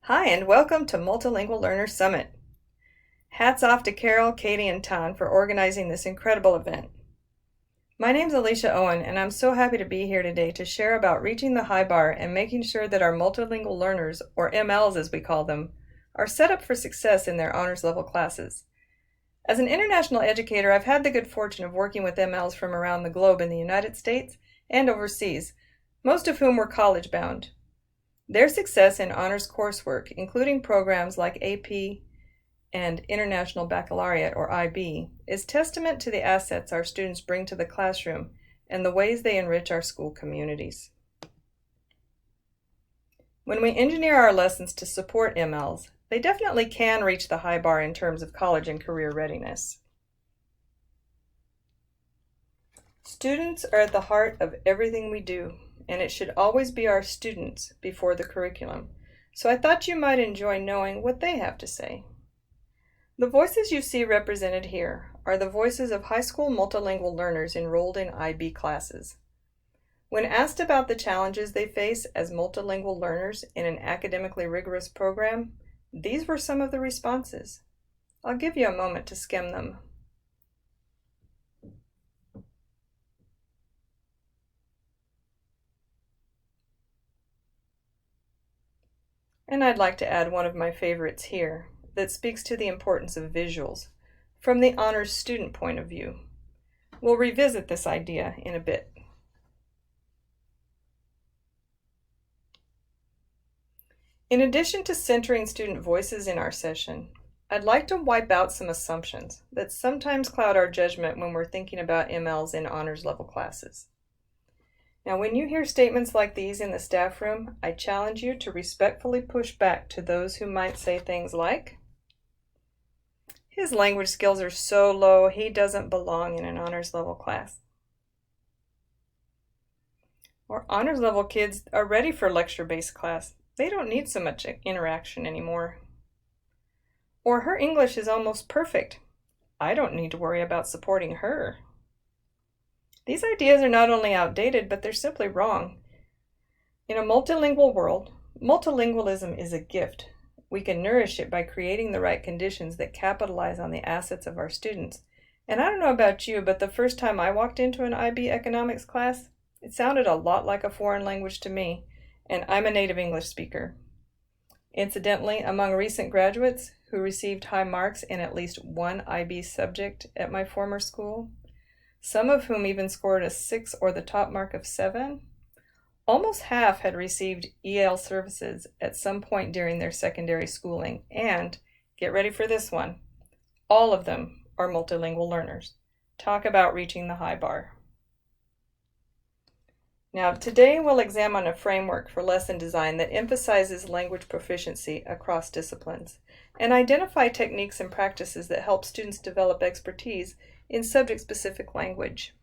Hi, and welcome to Multilingual Learner Summit. Hats off to Carol, Katie, and Tan for organizing this incredible event. My name's Alicia Owen, and I'm so happy to be here today to share about reaching the high bar and making sure that our multilingual learners, or MLs as we call them, are set up for success in their honors level classes. As an international educator, I've had the good fortune of working with MLs from around the globe in the United States and overseas, most of whom were college-bound. Their success in honors coursework, including programs like AP and International Baccalaureate, or IB, is testament to the assets our students bring to the classroom and the ways they enrich our school communities. When we engineer our lessons to support MLs, they definitely can reach the high bar in terms of college and career readiness. Students are at the heart of everything we do, and it should always be our students before the curriculum, so I thought you might enjoy knowing what they have to say. The voices you see represented here are the voices of high school multilingual learners enrolled in IB classes. When asked about the challenges they face as multilingual learners in an academically rigorous program, these were some of the responses. I'll give you a moment to skim them. And I'd like to add one of my favorites here that speaks to the importance of visuals from the honors student point of view. We'll revisit this idea in a bit. In addition to centering student voices in our session, I'd like to wipe out some assumptions that sometimes cloud our judgment when we're thinking about MLs in honors level classes. Now, when you hear statements like these in the staff room, I challenge you to respectfully push back to those who might say things like, "His language skills are so low, he doesn't belong in an honors level class." Or, "Honors level kids are ready for lecture-based class. They don't need so much interaction anymore." Or, "Her English is almost perfect. I don't need to worry about supporting her." These ideas are not only outdated, but they're simply wrong. In a multilingual world, multilingualism is a gift. We can nourish it by creating the right conditions that capitalize on the assets of our students. And I don't know about you, but the first time I walked into an IB economics class, it sounded a lot like a foreign language to me, and I'm a native English speaker. Incidentally, among recent graduates who received high marks in at least one IB subject at my former school, some of whom even scored a 6 or the top mark of 7, almost half had received EL services at some point during their secondary schooling, and, get ready for this one, all of them are multilingual learners. Talk about reaching the high bar. Now, today we'll examine a framework for lesson design that emphasizes language proficiency across disciplines and identify techniques and practices that help students develop expertise in subject-specific language.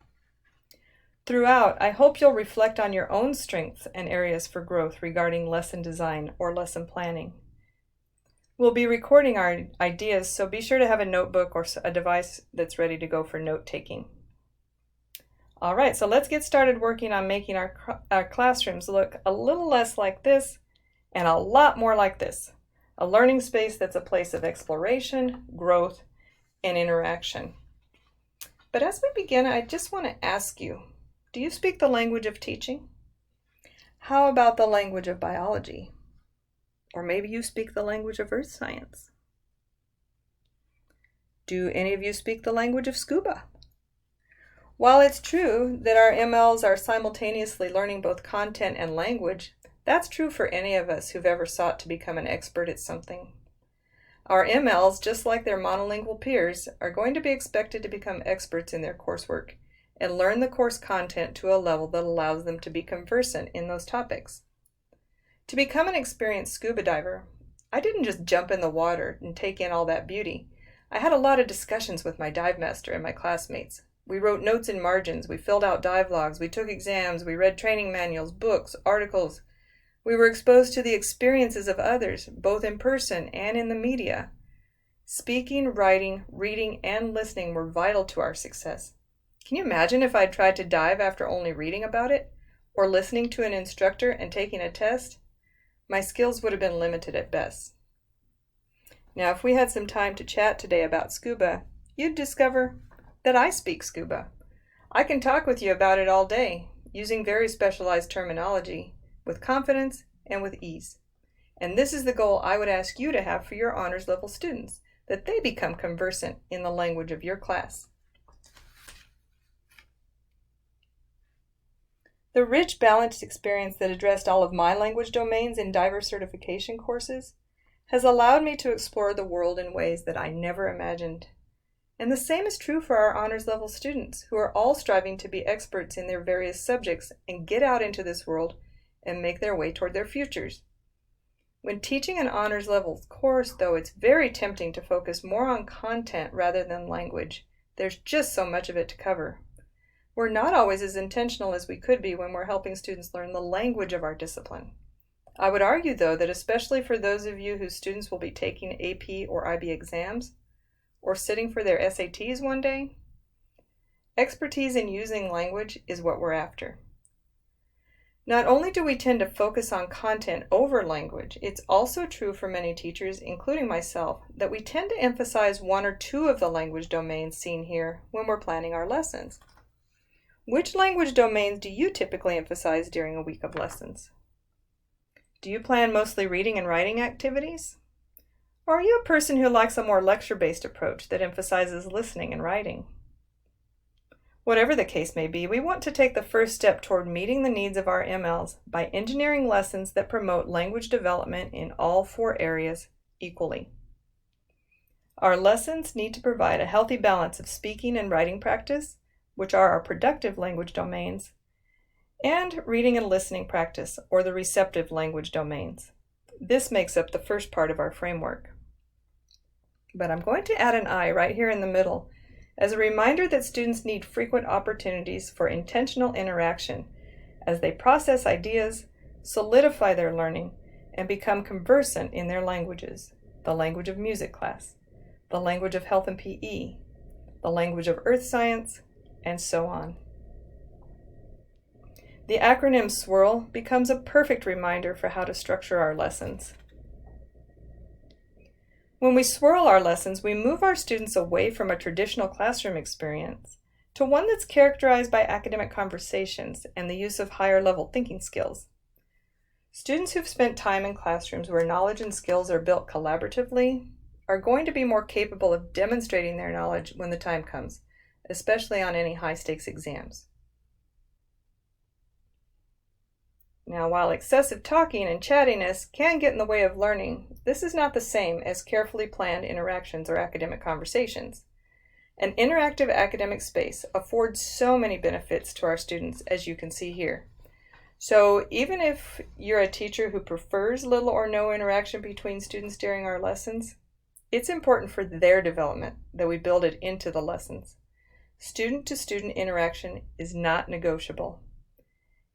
Throughout, I hope you'll reflect on your own strengths and areas for growth regarding lesson design or lesson planning. We'll be recording our ideas, so be sure to have a notebook or a device that's ready to go for note-taking. All right, so let's get started working on making our classrooms look a little less like this and a lot more like this. A learning space that's a place of exploration, growth, and interaction. But as we begin, I just want to ask you, do you speak the language of teaching? How about the language of biology? Or maybe you speak the language of earth science? Do any of you speak the language of scuba? While it's true that our MLs are simultaneously learning both content and language, that's true for any of us who've ever sought to become an expert at something. Our MLs, just like their monolingual peers, are going to be expected to become experts in their coursework and learn the course content to a level that allows them to be conversant in those topics. To become an experienced scuba diver, I didn't just jump in the water and take in all that beauty. I had a lot of discussions with my dive master and my classmates. We wrote notes in margins, we filled out dive logs, we took exams, we read training manuals, books, articles. We were exposed to the experiences of others, both in person and in the media. Speaking, writing, reading, and listening were vital to our success. Can you imagine if I'd tried to dive after only reading about it, or listening to an instructor and taking a test? my skills would have been limited at best. Now, if we had some time to chat today about scuba, you'd discover that I speak scuba. I can talk with you about it all day, using very specialized terminology, with confidence and with ease. And this is the goal I would ask you to have for your honors level students, that they become conversant in the language of your class. The rich, balanced experience that addressed all of my language domains in diverse certification courses has allowed me to explore the world in ways that I never imagined. And the same is true for our honors level students, who are all striving to be experts in their various subjects and get out into this world and make their way toward their futures. When teaching an honors level course, though, it's very tempting to focus more on content rather than language. There's just so much of it to cover. We're not always as intentional as we could be when we're helping students learn the language of our discipline. I would argue, though, that especially for those of you whose students will be taking AP or IB exams, or sitting for their SATs one day, expertise in using language is what we're after. Not only do we tend to focus on content over language, it's also true for many teachers, including myself, that we tend to emphasize one or two of the language domains seen here when we're planning our lessons. Which language domains do you typically emphasize during a week of lessons? Do you plan mostly reading and writing activities? Or are you a person who likes a more lecture-based approach that emphasizes listening and writing? Whatever the case may be, we want to take the first step toward meeting the needs of our MLs by engineering lessons that promote language development in all 4 areas equally. Our lessons need to provide a healthy balance of speaking and writing practice, which are our productive language domains, and reading and listening practice, or the receptive language domains. This makes up the first part of our framework. But I'm going to add an I right here in the middle as a reminder that students need frequent opportunities for intentional interaction as they process ideas, solidify their learning, and become conversant in their languages: the language of music class, the language of health and PE, the language of earth science, and so on. The acronym SWIRL becomes a perfect reminder for how to structure our lessons. When we swirl our lessons, we move our students away from a traditional classroom experience to one that's characterized by academic conversations and the use of higher-level thinking skills. Students who've spent time in classrooms where knowledge and skills are built collaboratively are going to be more capable of demonstrating their knowledge when the time comes, especially on any high-stakes exams. Now, while excessive talking and chattiness can get in the way of learning, this is not the same as carefully planned interactions or academic conversations. An interactive academic space affords so many benefits to our students, as you can see here. So even if you're a teacher who prefers little or no interaction between students during our lessons, it's important for their development that we build it into the lessons. Student-to-student interaction is not negotiable.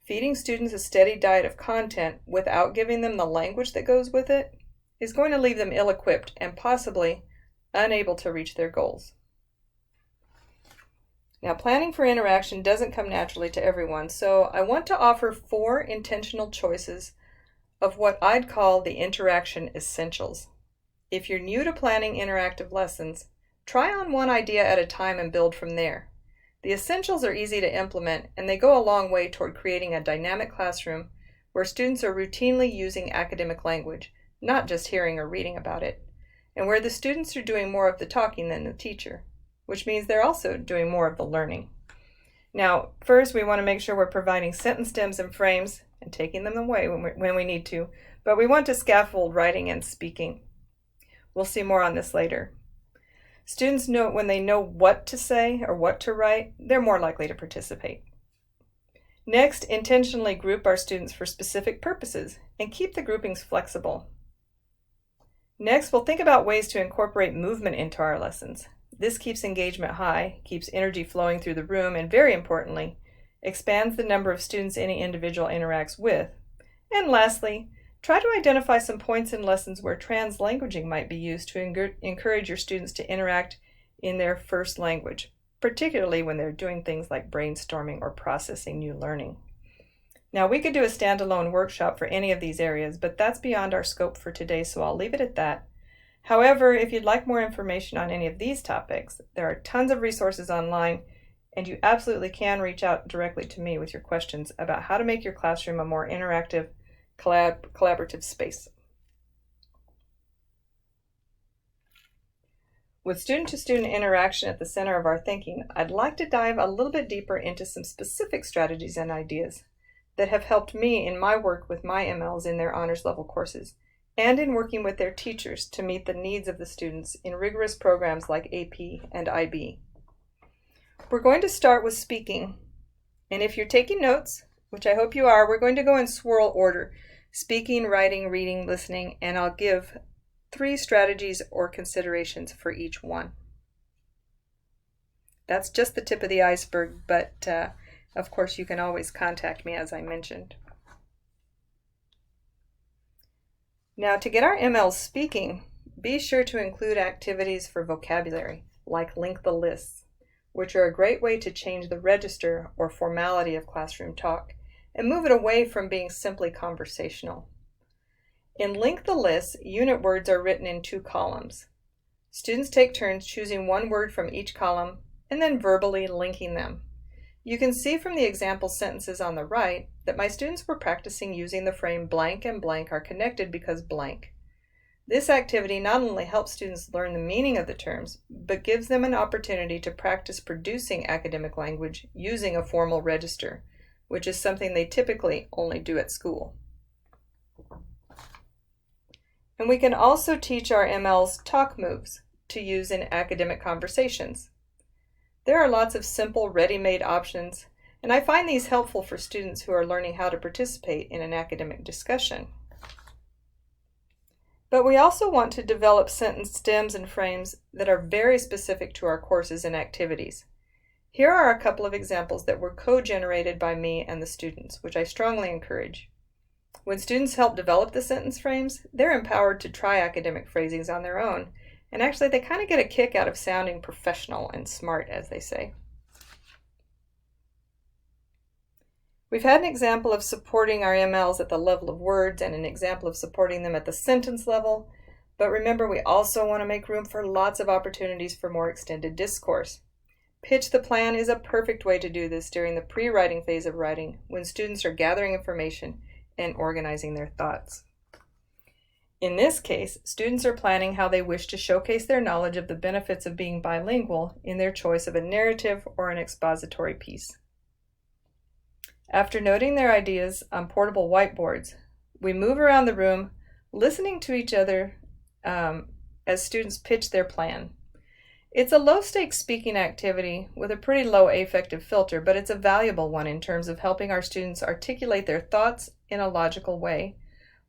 Feeding students a steady diet of content without giving them the language that goes with it is going to leave them ill-equipped and possibly unable to reach their goals. Now, planning for interaction doesn't come naturally to everyone, so I want to offer 4 intentional choices of what I'd call the interaction essentials. If you're new to planning interactive lessons, try on one idea at a time and build from there. The essentials are easy to implement, and they go a long way toward creating a dynamic classroom where students are routinely using academic language, not just hearing or reading about it, and where the students are doing more of the talking than the teacher, which means they're also doing more of the learning. Now, first, we want to make sure we're providing sentence stems and frames and taking them away when we need to, but we want to scaffold writing and speaking. We'll see more on this later. Students know when they know what to say or what to write, they're more likely to participate. Next, intentionally group our students for specific purposes and keep the groupings flexible. Next, we'll think about ways to incorporate movement into our lessons. This keeps engagement high, keeps energy flowing through the room, and very importantly, expands the number of students any individual interacts with. And lastly, try to identify some points in lessons where translanguaging might be used to encourage your students to interact in their first language, particularly when they're doing things like brainstorming or processing new learning. Now, we could do a standalone workshop for any of these areas, but that's beyond our scope for today, so I'll leave it at that. However, if you'd like more information on any of these topics, there are tons of resources online, and you absolutely can reach out directly to me with your questions about how to make your classroom a more interactive, collaborative space. With student-to-student interaction at the center of our thinking, I'd like to dive a little bit deeper into some specific strategies and ideas that have helped me in my work with my MLs in their honors level courses, and in working with their teachers to meet the needs of the students in rigorous programs like AP and IB. We're going to start with speaking, and if you're taking notes, which I hope you are, we're going to go in swirl order: speaking, writing, reading, listening, and I'll give 3 strategies or considerations for each one. That's just the tip of the iceberg, but of course you can always contact me, as I mentioned. Now, to get our MLs speaking, be sure to include activities for vocabulary, like link the lists, which are a great way to change the register or formality of classroom talk and move it away from being simply conversational. In Link the List, unit words are written in 2 columns. Students take turns choosing one word from each column and then verbally linking them. You can see from the example sentences on the right that my students were practicing using the frame blank and blank are connected because blank. This activity not only helps students learn the meaning of the terms, but gives them an opportunity to practice producing academic language using a formal register, which is something they typically only do at school. And we can also teach our MLs talk moves to use in academic conversations. There are lots of simple, ready-made options, and I find these helpful for students who are learning how to participate in an academic discussion. But we also want to develop sentence stems and frames that are very specific to our courses and activities. Here are a couple of examples that were co-generated by me and the students, which I strongly encourage. When students help develop the sentence frames, they're empowered to try academic phrasings on their own, and actually they kind of get a kick out of sounding professional and smart, as they say. We've had an example of supporting our MLs at the level of words and an example of supporting them at the sentence level, but remember, we also want to make room for lots of opportunities for more extended discourse. Pitch the plan is a perfect way to do this during the pre-writing phase of writing, when students are gathering information and organizing their thoughts. In this case, students are planning how they wish to showcase their knowledge of the benefits of being bilingual in their choice of a narrative or an expository piece. After noting their ideas on portable whiteboards, we move around the room, listening to each other as students pitch their plan. It's a low-stakes speaking activity with a pretty low affective filter, but it's a valuable one in terms of helping our students articulate their thoughts in a logical way,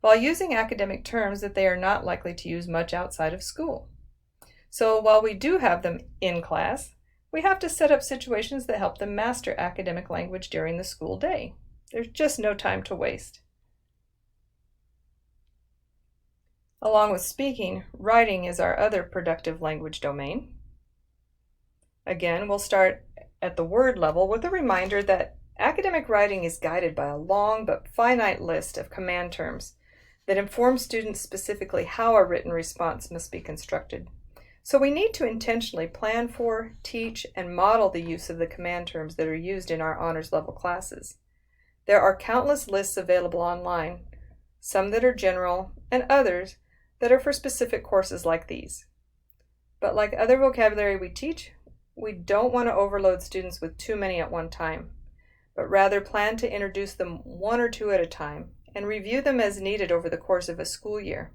while using academic terms that they are not likely to use much outside of school. So while we do have them in class, we have to set up situations that help them master academic language during the school day. There's just no time to waste. Along with speaking, writing is our other productive language domain. Again, we'll start at the word level with a reminder that academic writing is guided by a long but finite list of command terms that inform students specifically how a written response must be constructed. So we need to intentionally plan for, teach, and model the use of the command terms that are used in our honors level classes. There are countless lists available online, some that are general and others that are for specific courses like these. But like other vocabulary we teach, we don't want to overload students with too many at one time, but rather plan to introduce them 1 or 2 at a time and review them as needed over the course of a school year.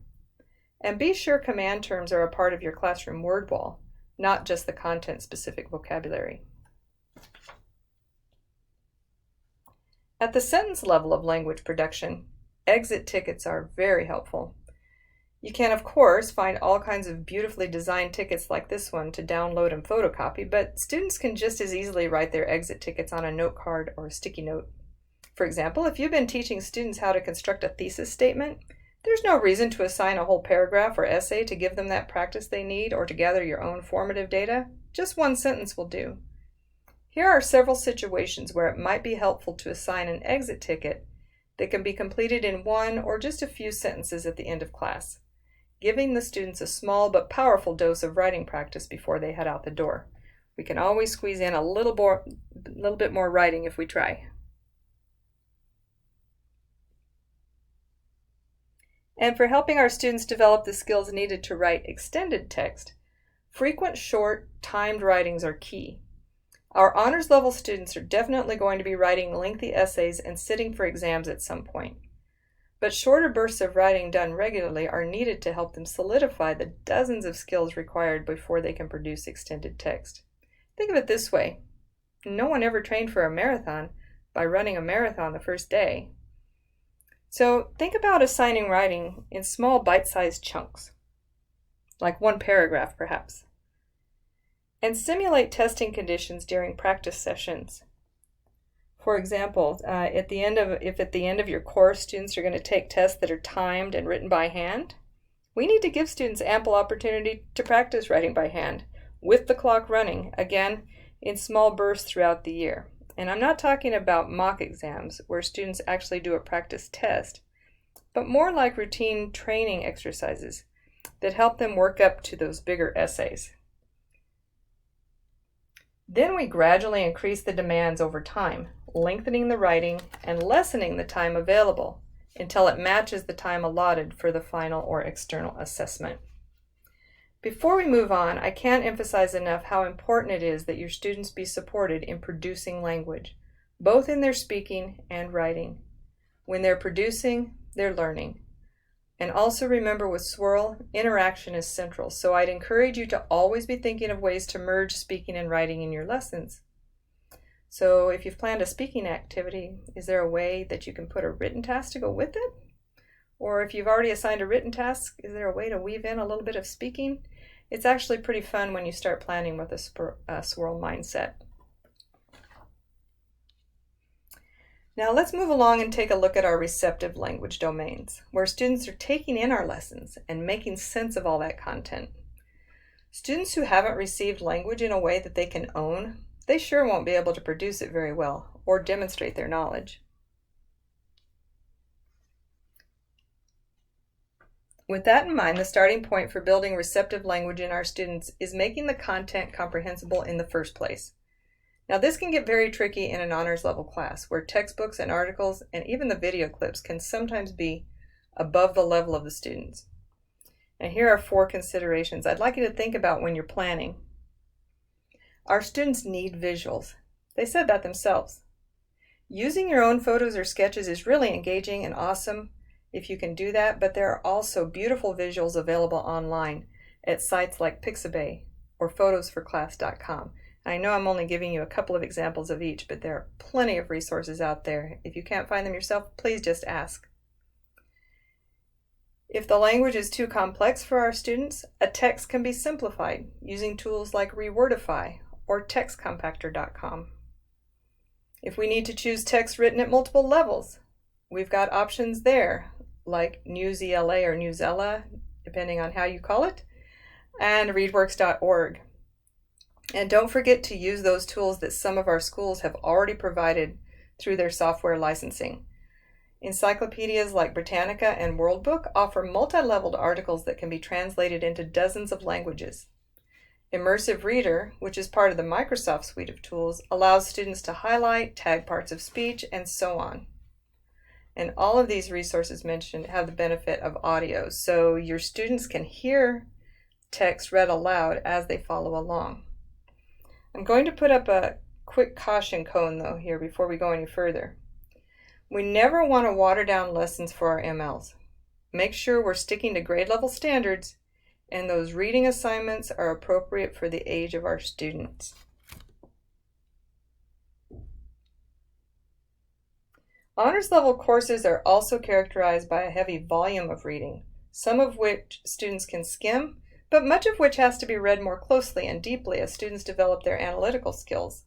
And be sure command terms are a part of your classroom word wall, not just the content-specific vocabulary. At the sentence level of language production, exit tickets are very helpful. You can, of course, find all kinds of beautifully designed tickets like this one to download and photocopy, but students can just as easily write their exit tickets on a note card or a sticky note. For example, if you've been teaching students how to construct a thesis statement, there's no reason to assign a whole paragraph or essay to give them that practice they need or to gather your own formative data. Just one sentence will do. Here are several situations where it might be helpful to assign an exit ticket They can be completed in one or just a few sentences at the end of class, giving the students a small but powerful dose of writing practice before they head out the door. We can always squeeze in a little bit more writing if we try. And for helping our students develop the skills needed to write extended text, frequent short, timed writings are key. Our honors level students are definitely going to be writing lengthy essays and sitting for exams at some point. But shorter bursts of writing done regularly are needed to help them solidify the dozens of skills required before they can produce extended text. Think of it this way. No one ever trained for a marathon by running a marathon the first day. So think about assigning writing in small bite-sized chunks, like one paragraph perhaps, and simulate testing conditions during practice sessions. For example, if at the end of your course students are going to take tests that are timed and written by hand, we need to give students ample opportunity to practice writing by hand with the clock running, again, in small bursts throughout the year. And I'm not talking about mock exams where students actually do a practice test, but more like routine training exercises that help them work up to those bigger essays. Then we gradually increase the demands over time, lengthening the writing and lessening the time available until it matches the time allotted for the final or external assessment. Before we move on, I can't emphasize enough how important it is that your students be supported in producing language, both in their speaking and writing. When they're producing, they're learning. And also remember with Swirl, interaction is central, so I'd encourage you to always be thinking of ways to merge speaking and writing in your lessons. So if you've planned a speaking activity, is there a way that you can put a written task to go with it? Or if you've already assigned a written task, is there a way to weave in a little bit of speaking? It's actually pretty fun when you start planning with a Swirl mindset. Now let's move along and take a look at our receptive language domains, where students are taking in our lessons and making sense of all that content. Students who haven't received language in a way that they can own, they sure won't be able to produce it very well or demonstrate their knowledge. With that in mind, the starting point for building receptive language in our students is making the content comprehensible in the first place. Now this can get very tricky in an honors level class where textbooks and articles and even the video clips can sometimes be above the level of the students. And here are 4 considerations I'd like you to think about when you're planning. Our students need visuals. They said that themselves. Using your own photos or sketches is really engaging and awesome if you can do that, but there are also beautiful visuals available online at sites like Pixabay or photosforclass.com. I know I'm only giving you a couple of examples of each, but there are plenty of resources out there. If you can't find them yourself, please just ask. If the language is too complex for our students, a text can be simplified using tools like Rewordify or textcompactor.com. If we need to choose text written at multiple levels, we've got options there like Newsela or Newsela, depending on how you call it, and readworks.org. And don't forget to use those tools that some of our schools have already provided through their software licensing. Encyclopedias like Britannica and WorldBook offer multi-leveled articles that can be translated into dozens of languages. Immersive Reader, which is part of the Microsoft suite of tools, allows students to highlight, tag parts of speech, and so on. And all of these resources mentioned have the benefit of audio, so your students can hear text read aloud as they follow along. I'm going to put up a quick caution cone though here before we go any further. We never want to water down lessons for our MLs. Make sure we're sticking to grade level standards and those reading assignments are appropriate for the age of our students. Honors level courses are also characterized by a heavy volume of reading, some of which students can skim, but much of which has to be read more closely and deeply as students develop their analytical skills.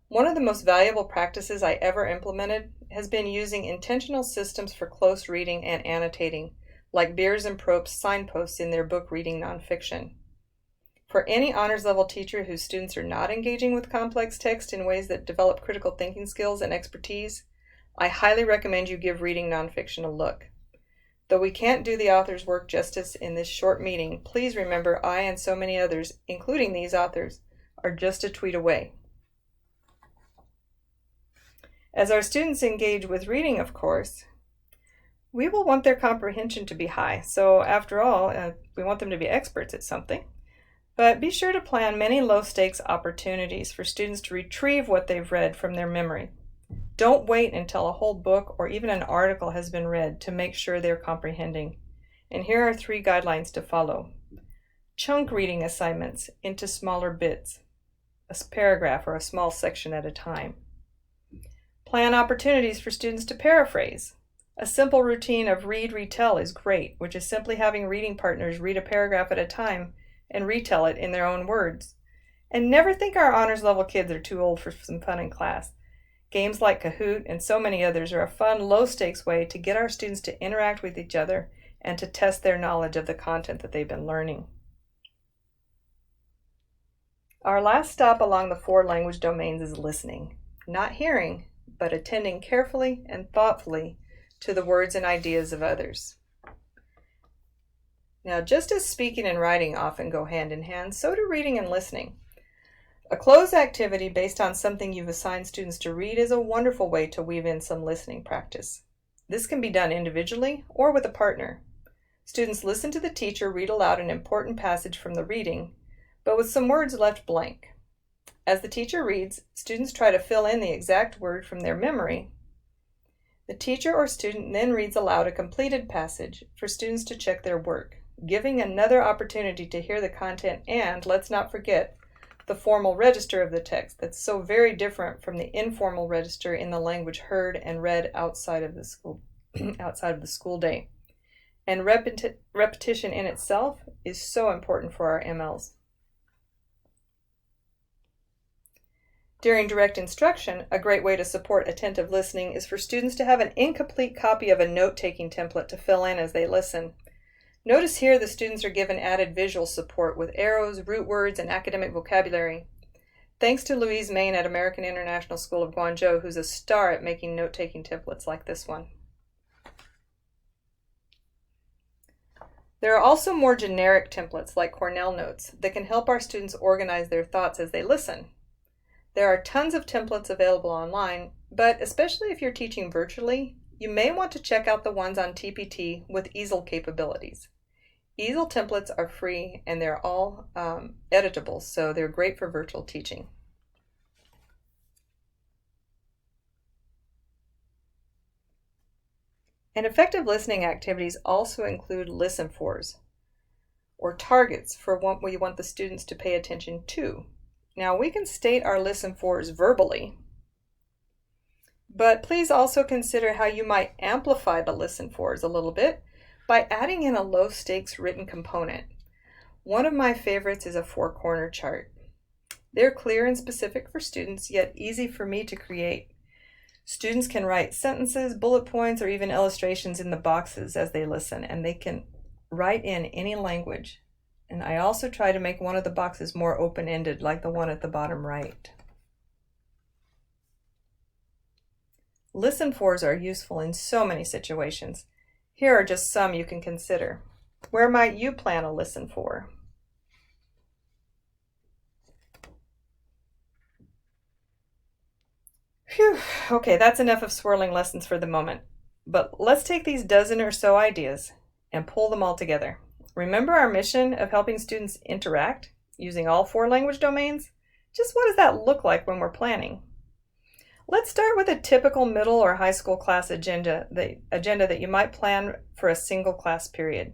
One of the most valuable practices I ever implemented has been using intentional systems for close reading and annotating, like Beers and Probst's signposts in their book Reading Nonfiction. For any honors level teacher whose students are not engaging with complex text in ways that develop critical thinking skills and expertise, I highly recommend you give reading nonfiction a look. Though we can't do the author's work justice in this short meeting, please remember I and so many others, including these authors, are just a tweet away. As our students engage with reading, of course, we will want their comprehension to be high. So after all, we want them to be experts at something. But be sure to plan many low-stakes opportunities for students to retrieve what they've read from their memory. Don't wait until a whole book or even an article has been read to make sure they're comprehending. And here are 3 guidelines to follow. Chunk reading assignments into smaller bits, a paragraph or a small section at a time. Plan opportunities for students to paraphrase. A simple routine of read-retell is great, which is simply having reading partners read a paragraph at a time and retell it in their own words. And never think our honors level kids are too old for some fun in class. Games like Kahoot and so many others are a fun, low-stakes way to get our students to interact with each other and to test their knowledge of the content that they've been learning. Our last stop along the 4 language domains is listening. Not hearing, but attending carefully and thoughtfully to the words and ideas of others. Now, just as speaking and writing often go hand in hand, so do reading and listening. A closed activity based on something you've assigned students to read is a wonderful way to weave in some listening practice. This can be done individually or with a partner. Students listen to the teacher read aloud an important passage from the reading, but with some words left blank. As the teacher reads, students try to fill in the exact word from their memory. The teacher or student then reads aloud a completed passage for students to check their work, giving another opportunity to hear the content and, let's not forget, the formal register of the text that's so very different from the informal register in the language heard and read outside of the school day. And repetition in itself is so important for our MLs. During direct instruction, a great way to support attentive listening is for students to have an incomplete copy of a note-taking template to fill in as they listen. Notice here the students are given added visual support with arrows, root words, and academic vocabulary. Thanks to Louise Main at American International School of Guangzhou, who's a star at making note-taking templates like this one. There are also more generic templates like Cornell Notes that can help our students organize their thoughts as they listen. There are tons of templates available online, but especially if you're teaching virtually, you may want to check out the ones on TPT with easel capabilities. Easel templates are free and they're all editable, so they're great for virtual teaching. And effective listening activities also include listen-fors, or targets for what we want the students to pay attention to. Now, we can state our listen-fors verbally, but please also consider how you might amplify the listen-fors a little bit by adding in a low-stakes written component. One of my favorites is a 4-corner chart. They're clear and specific for students, yet easy for me to create. Students can write sentences, bullet points, or even illustrations in the boxes as they listen, and they can write in any language. And I also try to make one of the boxes more open-ended, like the one at the bottom right. Listen-fors are useful in so many situations. Here are just some you can consider. Where might you plan a listen-for? Phew, okay, that's enough of swirling lessons for the moment. But let's take these dozen or so ideas and pull them all together. Remember our mission of helping students interact using all 4 language domains? Just what does that look like when we're planning? Let's start with a typical middle or high school class agenda, the agenda that you might plan for a single class period.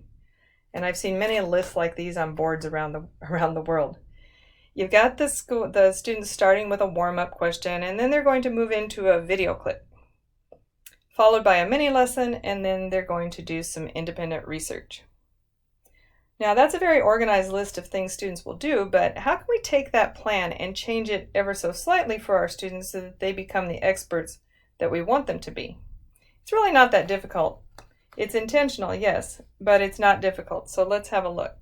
And I've seen many lists like these on boards around the world. You've got the students starting with a warm-up question, and then they're going to move into a video clip, followed by a mini lesson, and then they're going to do some independent research. Now, that's a very organized list of things students will do, but how can we take that plan and change it ever so slightly for our students so that they become the experts that we want them to be? It's really not that difficult. It's intentional, yes, but it's not difficult, so let's have a look.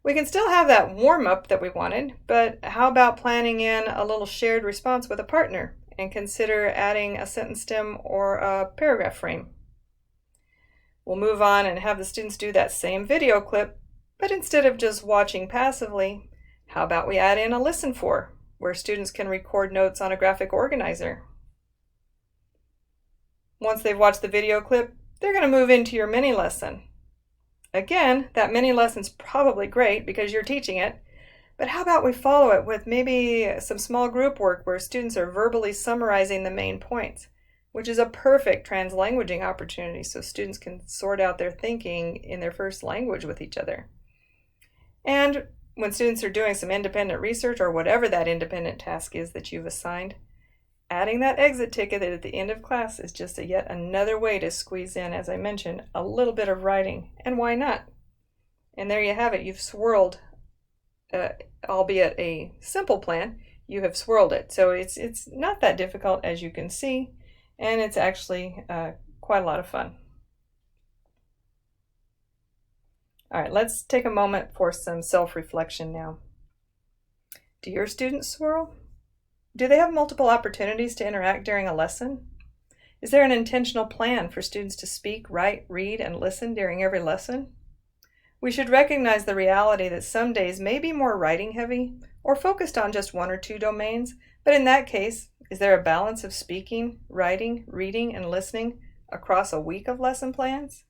We can still have that warm-up that we wanted, but how about planning in a little shared response with a partner and consider adding a sentence stem or a paragraph frame. We'll move on and have the students do that same video clip, but instead of just watching passively, how about we add in a listen for, where students can record notes on a graphic organizer. Once they've watched the video clip, they're going to move into your mini lesson. Again, that mini lesson's probably great because you're teaching it, but how about we follow it with maybe some small group work where students are verbally summarizing the main points, which is a perfect translanguaging opportunity so students can sort out their thinking in their first language with each other. And when students are doing some independent research or whatever that independent task is that you've assigned, adding that exit ticket at the end of class is just yet another way to squeeze in, as I mentioned, a little bit of writing. And why not? And there you have it. You've swirled, albeit a simple plan, you have swirled it. So it's not that difficult, as you can see, and it's actually quite a lot of fun. All right, let's take a moment for some self-reflection now. Do your students swirl? Do they have multiple opportunities to interact during a lesson? Is there an intentional plan for students to speak, write, read, and listen during every lesson? We should recognize the reality that some days may be more writing heavy or focused on just one or two domains, but in that case, is there a balance of speaking, writing, reading, and listening across a week of lesson plans?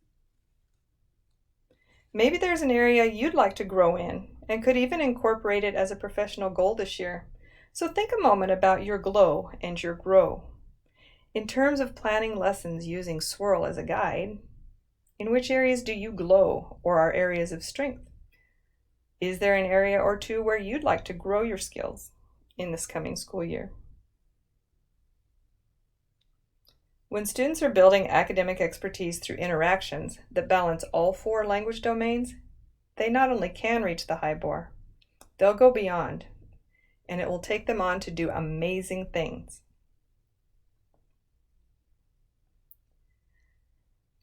Maybe there's an area you'd like to grow in and could even incorporate it as a professional goal this year. So think a moment about your glow and your grow. In terms of planning lessons using Swirl as a guide, in which areas do you glow or are areas of strength? Is there an area or two where you'd like to grow your skills in this coming school year? When students are building academic expertise through interactions that balance all 4 language domains, they not only can reach the high bar, they'll go beyond, and it will take them on to do amazing things.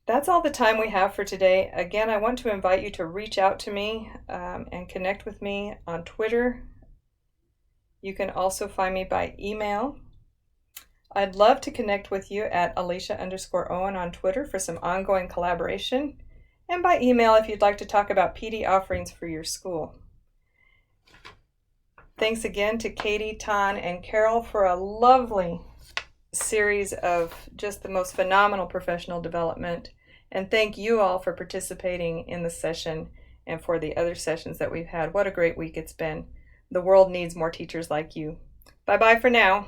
That's all the time we have for today. Again, I want to invite you to reach out to me and connect with me on Twitter. You can also find me by email. I'd love to connect with you at Alicia_Owen on Twitter for some ongoing collaboration, and by email if you'd like to talk about PD offerings for your school. Thanks again to Katie, Tan, and Carol for a lovely series of just the most phenomenal professional development. And thank you all for participating in the session and for the other sessions that we've had. What a great week it's been. The world needs more teachers like you. Bye-bye for now.